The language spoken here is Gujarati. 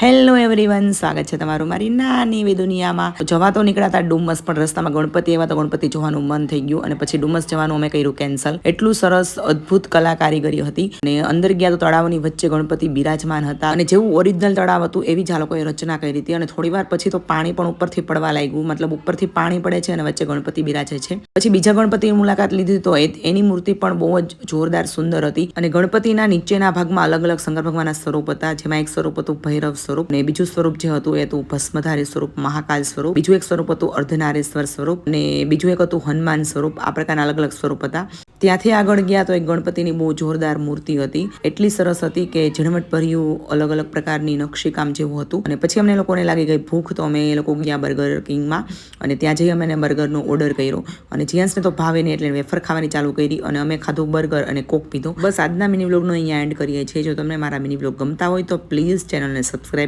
હેલો એવરીવન, સ્વાગત છે તમારું મારી નાની એવી દુનિયામાં. જવા તો નીકળ્યા હતા ડુમસ, પણ રસ્તામાં ગણપતિ આવ્યા તો ગણપતિ જોવાનું મન થઈ ગયું અને પછી ડુમસ જવાનું અમે કર્યું કેન્સલ. એટલું સરસ અદ્ભુત કલા કારીગરી હતી અને અંદર ગયા તો તળાવની વચ્ચે ગણપતિ બિરાજમાન હતા અને જેવું ઓરિજિનલ તળાવ હતું એવી જ આ લોકોએ રચના કરી હતી. અને થોડી વાર પછી તો પાણી પણ ઉપરથી પડવા લાગ્યું, મતલબ ઉપરથી પાણી પડે છે અને વચ્ચે ગણપતિ બિરાજે છે. પછી બીજા ગણપતિની મુલાકાત લીધી તો એની મૂર્તિ પણ બહુ જ જોરદાર સુંદર હતી. અને ગણપતિના નીચેના ભાગમાં અલગ અલગ શંકર ભગવાનના સ્વરૂપ હતા, જેમાં એક સ્વરૂપ હતું ભૈરવ સ્વરૂપ, ને બીજું સ્વરૂપ જે હતું એ હતું ભસ્મધારી સ્વરૂપ, મહાકાલ સ્વરૂપ, બીજું એક સ્વરૂપ હતું અર્ધનારેશ્વર સ્વરૂપ, ને બીજું એક હતું હનુમાન સ્વરૂપ. આ પ્રકારના અલગ અલગ સ્વરૂપ હતા. ત્યાંથી આગળ ગયા તો એક ગણપતિની બહુ જોરદાર મૂર્તિ હતી, એટલી સરસ હતી કે ઝીણવટ ભર્યું અલગ અલગ પ્રકારની નકશીકામ જેવું હતું. અને પછી અમને લોકોને લાગી ગઈ ભૂખ, તો અમે એ લોકો ગયા બર્ગર કિંગમાં અને ત્યાં જઈ અમે બર્ગરનો ઓર્ડર કર્યો. અને જીયાન્સને તો ભાવે નહીં એટલે વેફર ખાવાની ચાલુ કરી અને અમે ખાધું બર્ગર અને કોક પીધો. બસ આજના મિની વ્લોગનો અહીંયા એન્ડ કરીએ છીએ. જો તમને મારા મિની વ્લોગ ગમતા હોય તો પ્લીઝ ચેનલને સબસ્ક્રાઈબ